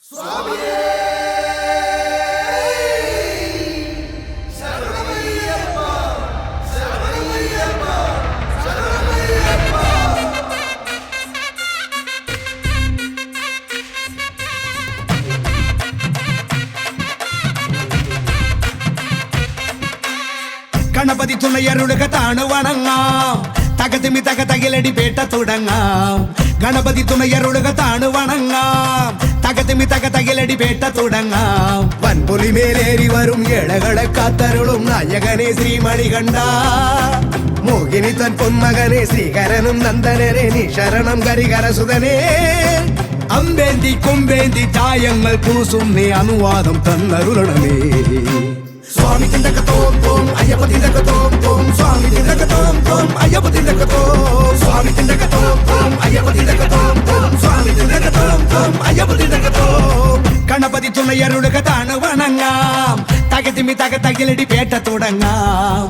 ഗണപതി തുണയരുളുക താണു വണങ്ങാം, തകതിമി തകതകിലടി പേട്ട തുടങ്ങാം. ഗണപതി തുണയരുളുക താണു വണങ്ങാം, തകതിമി തകതകിലടി പേട്ട തുടങ്ങാം. വൻപുലി മേലേറി വരും ഏഴകളെ കാത്തരുളും നായകനെ ശ്രീമണികണ്ഠ. മോഹിനി തൻ പൊന്മകനെ ശ്രീകരനും നന്ദനനെ നീ ശരണം കരികരസുതനെ. അമ്പേന്തി കൊമ്പേന്തി ചായങ്ങൾ പൂസും നീ അനുവാദം തന്നരുളണമേ. സ്വാമി തിണ്ടക തോം തോം അയ്യപ്പ തിണ്ടക തോം തോം, സ്വാമി തിണ്ടക തോം തോം അയ്യപ്പ തിണ്ടക തോം, സ്വാമി തിണ്ടക തോം തോം അയ്യപ്പ തിണ്ടക തോം തോം, സ്വാമി തിണ്ടക തോം തോം അയ്യപ്പ തിണ്ടക തോം. ഗണപതി തുണയരുളുക താണു വണങ്ങാം, തകതിമി തകതകിലടി പേട്ട തുടങ്ങാം.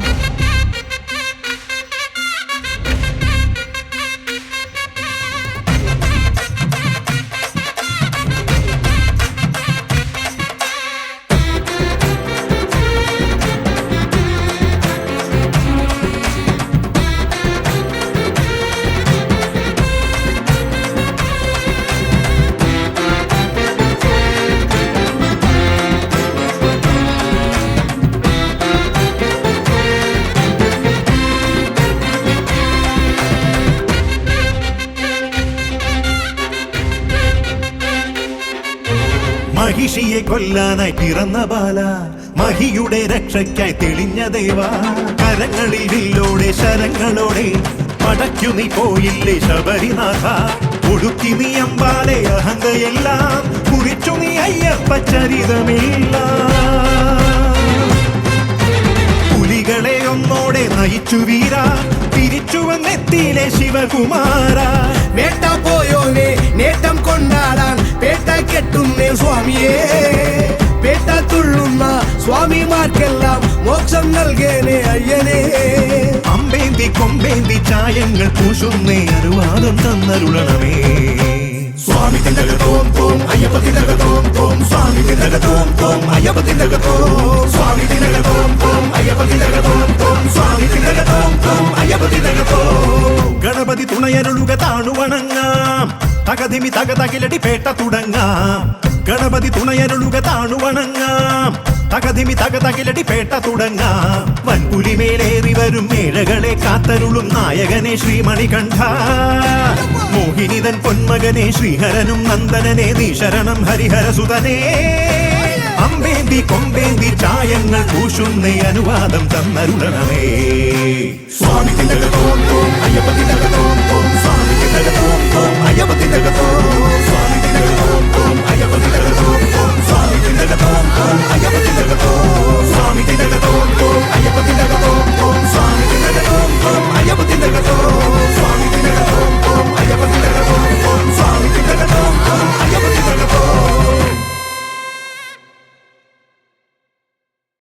മഹിഷിയെ കൊല്ലാനായി പിറന്ന ബാല, മഹിയുടെ രക്ഷയ്ക്കായി തെളിഞ്ഞ ദേവ. കരങ്ങളിൽ വില്ലോടെ ശരങ്ങളോടെ പടയ്ക്കു നീ പോയില്ലേ ശബരിനാഥ. ഒടുക്കി നീ അമ്പാലെ അഹന്തയെല്ലാം കുറിച്ചു നീ അയ്യപ്പ ചരിതമില്ല. പുലികളെ ഒന്നോടെ നയിച്ചു വീര, തിരിച്ചു വന്നെത്തിയിലെ ശിവകുമാര. വേട്ട പോയോനെ നേട്ടം കൊണ്ടാടാൻ പേട്ട കെട്ടുന്നേ സ്വാമിയേ. പേട്ട തുള്ളുന്ന സ്വാമിമാർക്കെല്ലാം മോക്ഷം നൽകേനെ അയ്യനെ. അമ്പേന്തി കൊമ്പേന്തി ചായങ്ങൾ പൂശുന്നേ അനുവാദം തന്നരുളണമേ. സ്വാമി തിണ്ടക തോം തോം അയ്യപ്പ തിണ്ടക തോം തോം, സ്വാമി തിണ്ടക തോം തോം അയ്യപ്പ തിണ്ടക തോം, സ്വാമി തിണ്ടക തോം തോം അയ്യപ്പ തിണ്ടക തോം തോം, സ്വാമി തിണ്ടക തോം തോം അയ്യപ്പ തിണ്ടക തോം. ഗണപതി തുണയരുളുക താണു വണങ്ങാം, തകതിമി തകതകിലടി പേട്ട തുടങ്ങാം. ഗണപതി തുണയരുളുക താണു വണങ്ങാം, തകതിമി തകതകിലടി പേട്ട തുടങ്ങാം. വൻപുലി മേലേറി വരും ഏഴകളെ കാത്തരുളും നായകനെ ശ്രീമണികണ്ഠ. മോഹിനിതൻ പൊന്മകനെ ശ്രീഹരനും നന്ദനനെ നീ ശരണം ഹരിഹരസുതനെ. അമ്പേന്തി കൊമ്പേന്തി ചായങ്ങൾ പൂശുന്നേ അനുവാദം തന്നരുളണമേ. സ്വാമി തിണ്ടക തോം തോം അയ്യപ്പ തിണ്ടക തോം തോം, സ്വാമി തിണ്ടക തോം തോം അയ്യപ്പ തിണ്ടക തോം, സ്വാമി തിണ്ടക തോം തോം അയ്യപ്പ തിണ്ടക